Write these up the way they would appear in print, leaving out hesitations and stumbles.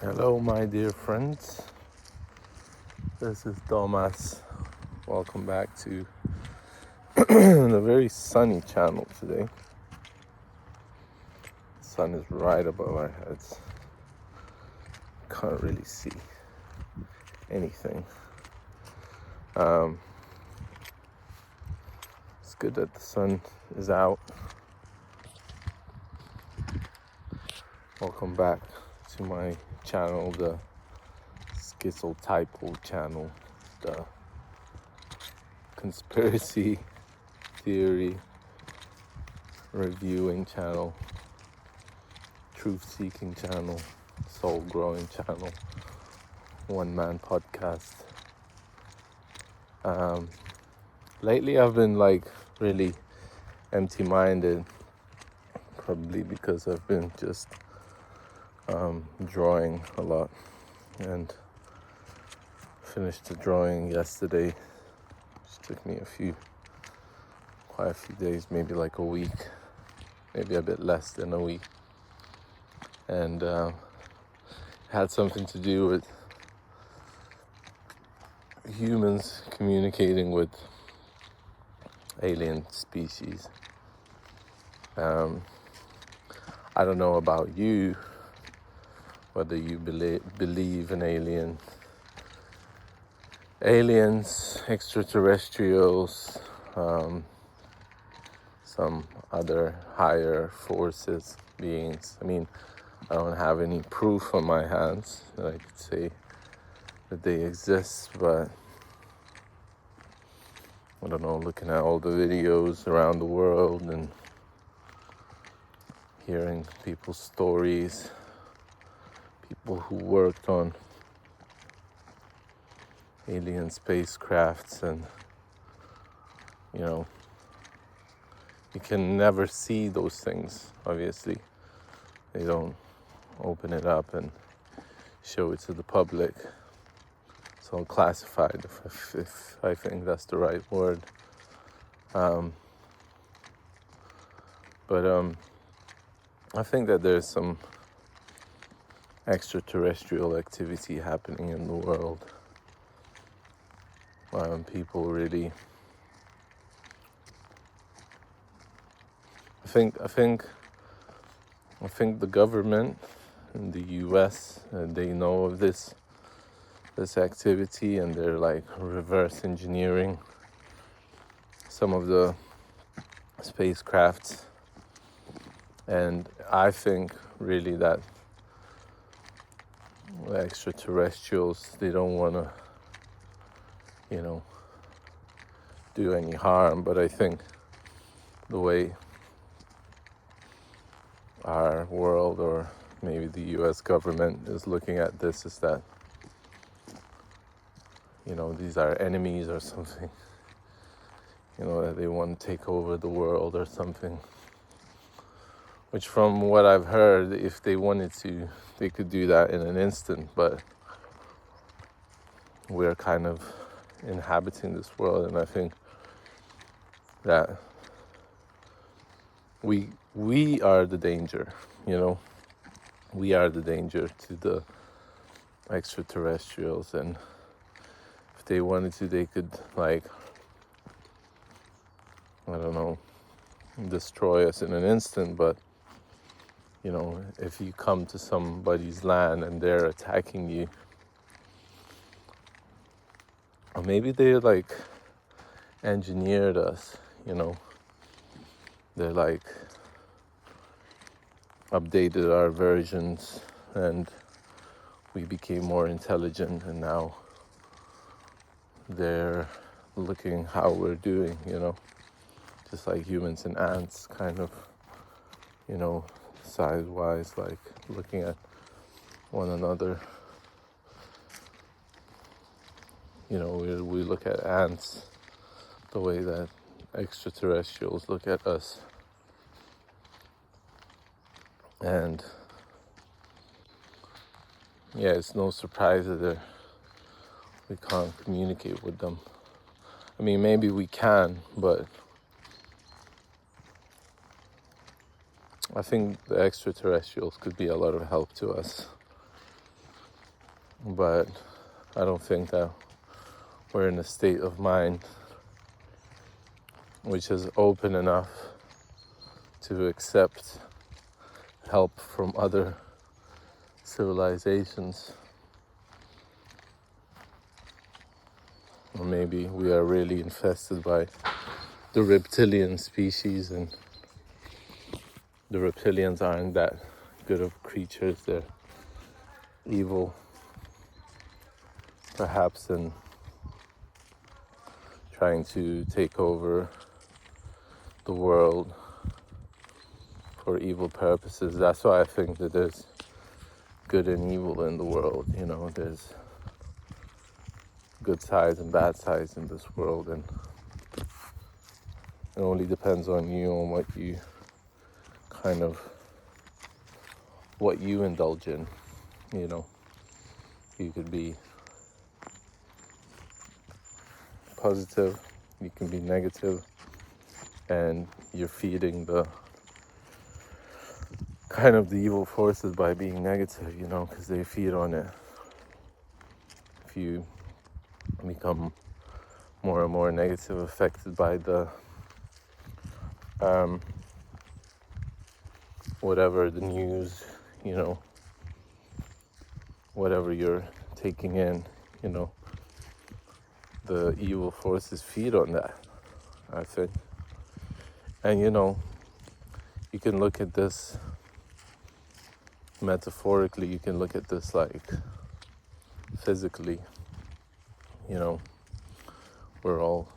Hello, my dear friends. This is Domas. Welcome back to a very sunny channel today. The sun is right above our heads. Can't really see anything. It's good that the sun is out. Welcome back to my channel, the schizotypal channel, the conspiracy theory reviewing channel, truth-seeking channel, soul-growing channel, one-man podcast. Lately I've been really empty-minded, probably because I've been just drawing a lot, and finished the drawing yesterday, which took me quite a few days, maybe like a week, maybe a bit less than a week, and had something to do with humans communicating with alien species. I don't know about you, whether you believe in aliens, extraterrestrials, some other higher forces, beings. I mean, I don't have any proof on my hands that I could say that they exist, but I don't know, looking at all the videos around the world and hearing people's stories, people who worked on alien spacecrafts, and you can never see those things, obviously. They don't open it up and show it to the public. It's all classified, if I think that's the right word. But I think that there's some extraterrestrial activity happening in the world. People really, I think the government in the US, they know of this activity, and they're reverse engineering some of the spacecrafts. And I think really that the extraterrestrials, they don't want to do any harm, but I think the way our world, or maybe the US government, is looking at this is that these are enemies or something, that they want to take over the world or something, which from what I've heard, if they wanted to, they could do that in an instant. But we're kind of inhabiting this world, and I think that we are the danger, we are the danger to the extraterrestrials. And if they wanted to, they could destroy us in an instant. But if you come to somebody's land and they're attacking you, or maybe they engineered us, they updated our versions, and we became more intelligent, and now they're looking how we're doing, just like humans and ants, kind of, size-wise, looking at one another. We look at ants the way that extraterrestrials look at us. And yeah, it's no surprise that we can't communicate with them. I mean, maybe we can, but I think the extraterrestrials could be a lot of help to us. but I don't think that we're in a state of mind which is open enough to accept help from other civilizations. Or maybe we are really infested by the reptilian species, and the reptilians aren't that good of creatures. They're evil, perhaps, in trying to take over the world for evil purposes. That's why I think that there's good and evil in the world. You know, there's good sides and bad sides in this world, and it only depends on you, on what you indulge in. You know, you could be positive, you can be negative, and you're feeding the kind of the evil forces by being negative, you know, because they feed on it. If you become more and more negative, affected by the whatever the news, you know, whatever you're taking in, you know, the evil forces feed on that, I think. And you know, you can look at this metaphorically, you can look at this like physically. You know, we're all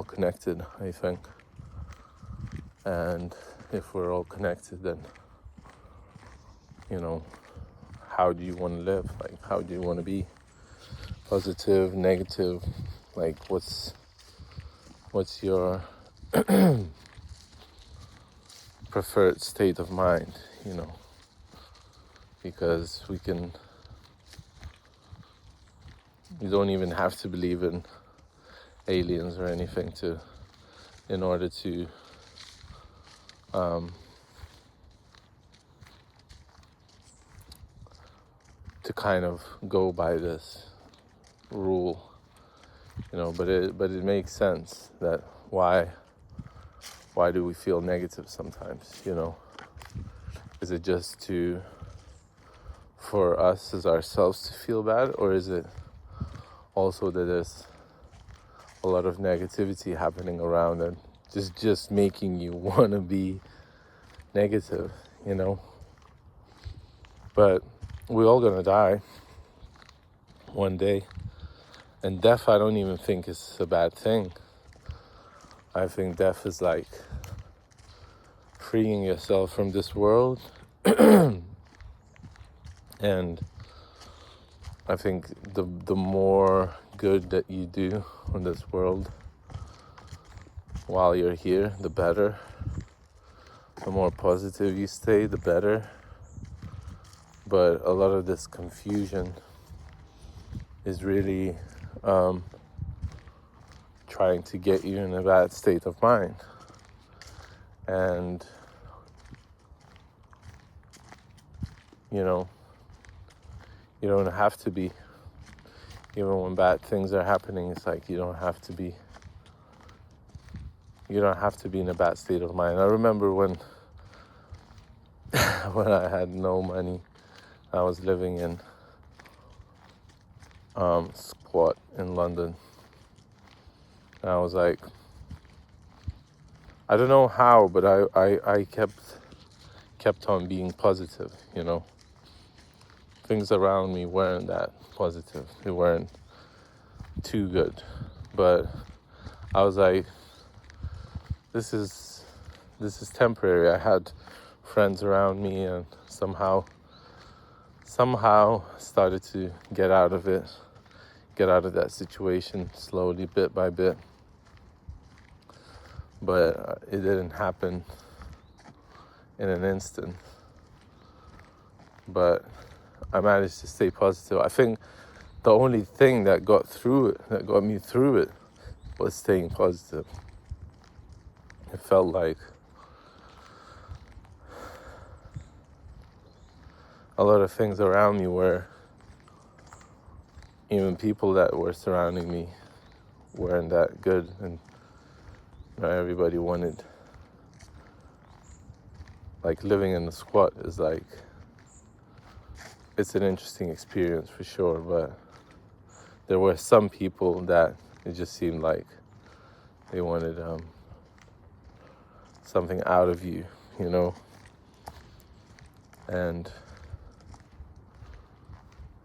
connected, I think. And if we're all connected, then, you know, how do you want to live? Like, how do you want to be? Positive, negative? Like, what's your preferred state of mind, you know? Because you don't even have to believe in aliens or anything in order to kind of go by this rule, you know. But it makes sense that why do we feel negative sometimes, you know? Is it just for us as ourselves to feel bad, or is it also that there's a lot of negativity happening around and just making you want to be negative, you know? But we're all gonna die one day, and death, I don't even think is a bad thing. I think death is like freeing yourself from this world. And I think the more good that you do in this world while you're here, the better. The more positive you stay, the better. But a lot of this confusion is really trying to get you in a bad state of mind. And, you know, you don't have to be, even when bad things are happening, it's like you don't have to be in a bad state of mind. I remember when I had no money, I was living in squat in London. And I was like, I don't know how, but I kept on being positive, you know. Things around me weren't that positive. They weren't too good. But I was like, this is temporary. I had friends around me, and somehow started to get out of that situation slowly, bit by bit. But it didn't happen in an instant. But I managed to stay positive. I think the only thing that got me through it, was staying positive. It felt like a lot of things around me were even people that were surrounding me weren't that good, and everybody wanted, like, living in the squat is like, it's an interesting experience for sure, but there were some people that it just seemed like they wanted something out of you, and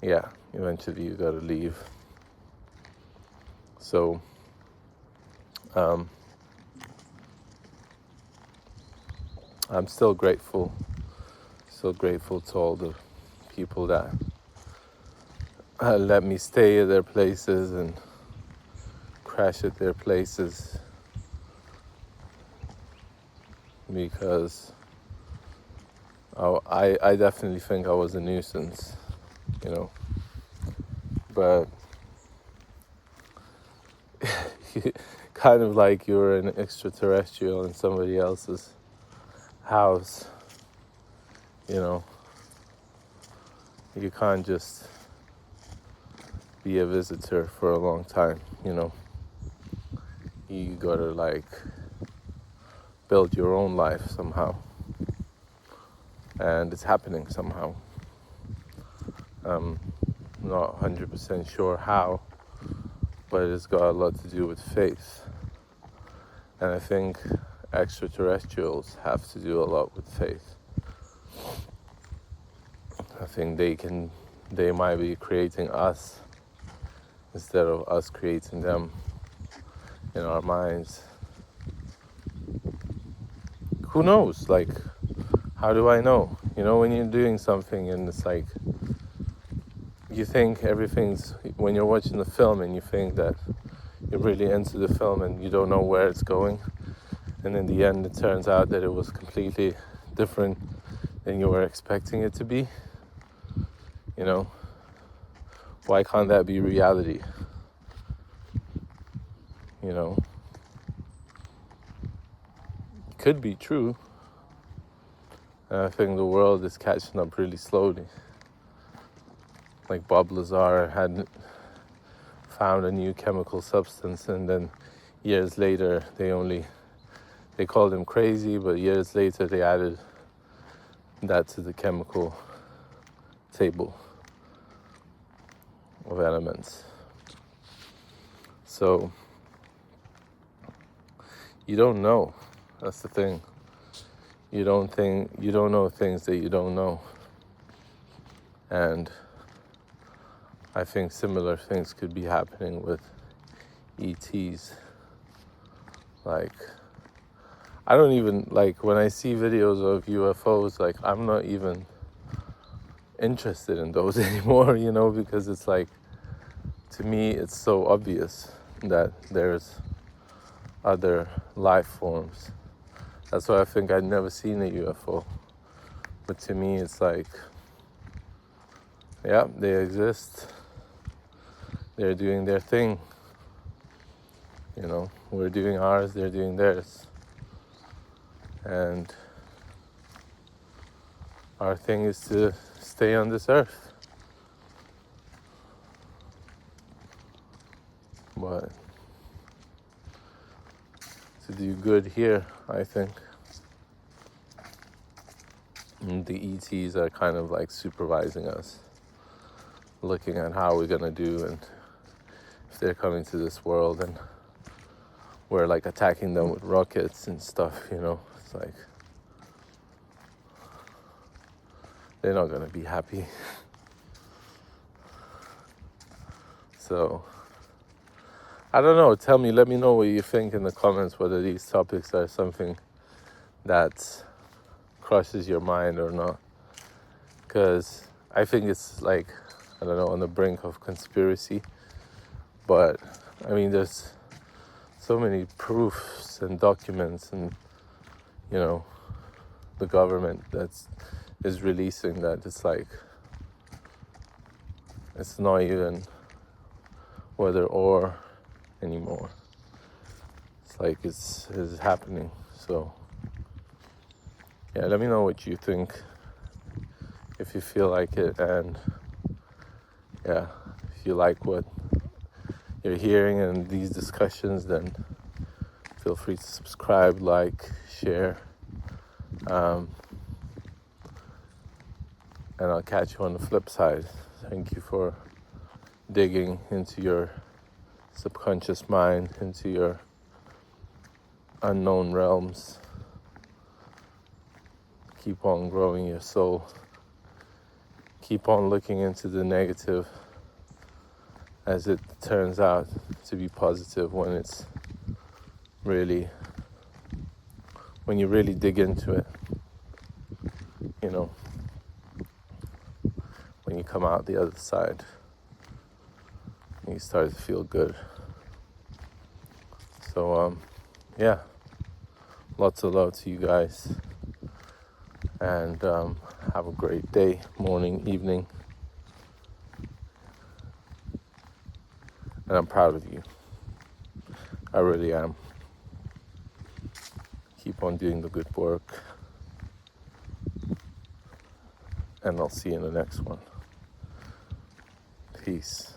yeah, eventually you gotta leave. So I'm still grateful to all the people that let me stay at their places and crash at their places, because I definitely think I was a nuisance, but kind of like you're an extraterrestrial in somebody else's house, you can't just be a visitor for a long time, you gotta like build your own life somehow, and it's happening somehow. I'm not 100% sure how, but it's got a lot to do with faith, and I think extraterrestrials have to do a lot with faith. I think they might be creating us instead of us creating them in our minds. Who knows? Like, how do I know? When you're doing something and it's like, you think everything's, when you're watching the film and you think that you're really into the film and you don't know where it's going, and in the end it turns out that it was completely different than you were expecting it to be, why can't that be reality? It could be true. And I think the world is catching up really slowly. Like Bob Lazar had found a new chemical substance, and then years later they called him crazy, but years later they added that to the chemical table of elements. So you don't know. That's the thing. You don't know things that you don't know. And I think similar things could be happening with ETs. Like, I don't even, like, when I see videos of UFOs, like, I'm not even interested in those anymore, because it's like, to me, it's so obvious that there's other life forms. That's why I think I'd never seen a UFO. But to me, it's like, yeah, they exist. They're doing their thing. We're doing ours, they're doing theirs. And our thing is to stay on this earth. But to do good here, I think. And the ETs are kind of like supervising us, looking at how we're gonna do, and if they're coming to this world and we're like attacking them with rockets and stuff, it's like, they're not gonna be happy. So, I don't know, let me know what you think in the comments, whether these topics are something that crosses your mind or not. Because I think it's like, I don't know, on the brink of conspiracy. But, I mean, there's so many proofs and documents and, the government is releasing that it's like, it's not even whether or anymore. It's like it's happening. So yeah, let me know what you think, if you feel like it, and yeah, If you like what you're hearing in these discussions, then feel free to subscribe, like, share. And I'll catch you on the flip side. Thank you for digging into your subconscious mind, into your unknown realms. Keep on growing your soul. Keep on looking into the negative as it turns out to be positive when you really dig into it. You know, when you come out the other side, you start to feel good. So, yeah, lots of love to you guys. And have a great day, morning, evening. And I'm proud of you. I really am. Keep on doing the good work. And I'll see you in the next one. Peace.